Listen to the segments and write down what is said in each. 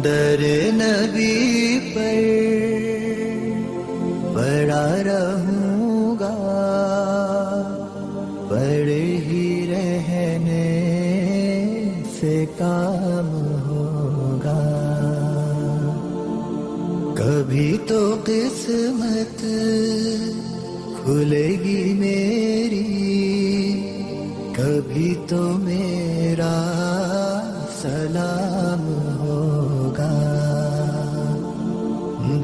در نبی پر پڑا رہوں گا، پڑے ہی رہنے سے کام ہوگا. کبھی تو قسمت کھلے گی میری، کبھی تو میرا سلام ہوگا.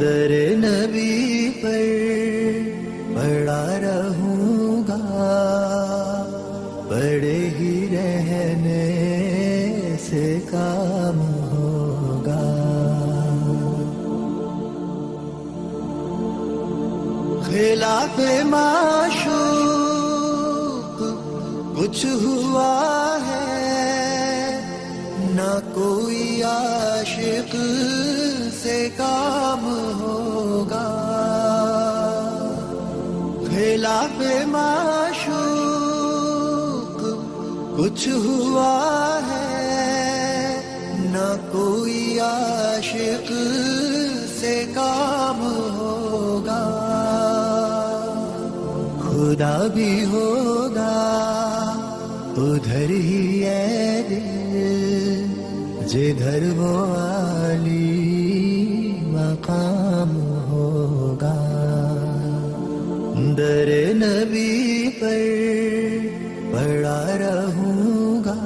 در نبی پر پڑا رہوں گا، پڑے ہی رہنے سے کام ہوگا. خلاف معشوق کچھ ہوا ہے، نہ کوئی عاشق سے کام ہوگا. خلاف معشوق کچھ ہوا ہے، نہ کوئی عاشق سے کام ہوگا. خدا بھی ہوگا ادھر ہی اے دل، جدھر وہ عالی مقام ہوگا. در نبی پر پڑا رہوں گا،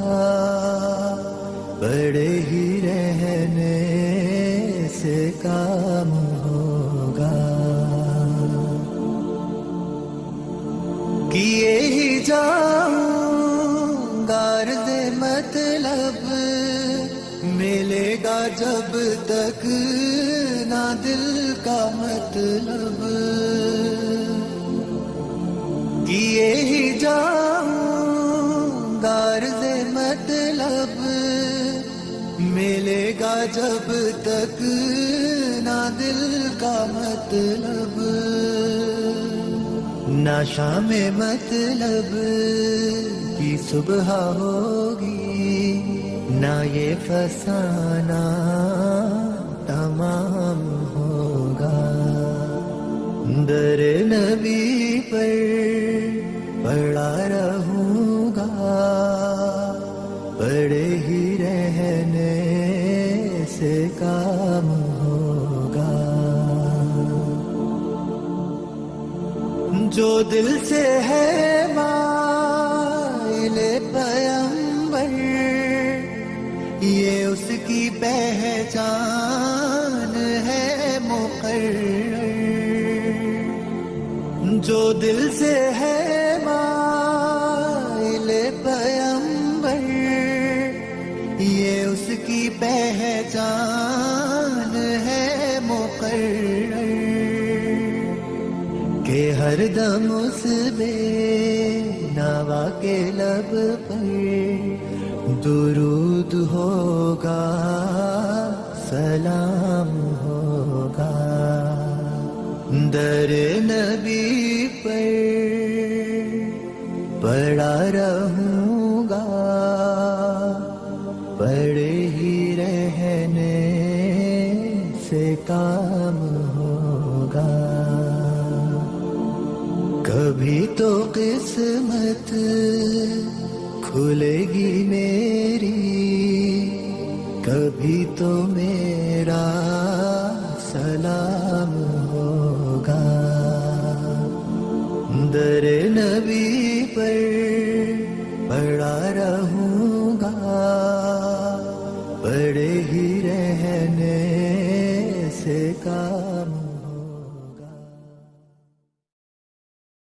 پڑے ہی رہنے سے کام ہوگا. کیے ہی جاؤں گا عرض مطلب، ملے گا جب تک نہ دل کا مطلب. کیے ہی جاؤں گا عرض مطلب، ملے گا جب تک نہ دل کا مطلب. نہ شام مطلب کی صبح ہوگی، نہ یہ فسانہ تمام ہوگا. در نبی پر پڑا رہوں گا، پڑے ہی رہنے سے کام ہوگا. جو دل سے ہے مائل پیغمبر، یہ اس کی پہچان ہے مقرر. جو دل سے ہے مائل پیغمبر، یہ اس کی پہچان ہے مقرر. کہ ہر دم اس بے نوا کے لب پر درود ہوگا، سلام ہوگا. در نبی پر پڑا رہوں گا، پڑے ہی رہنے سے کام ہوگا. کبھی تو قسمت کھلے گی میری، کبھی تو میرا سلام ہوگا. در نبی پر پڑا رہوں گا، پڑے ہی رہنے سے کام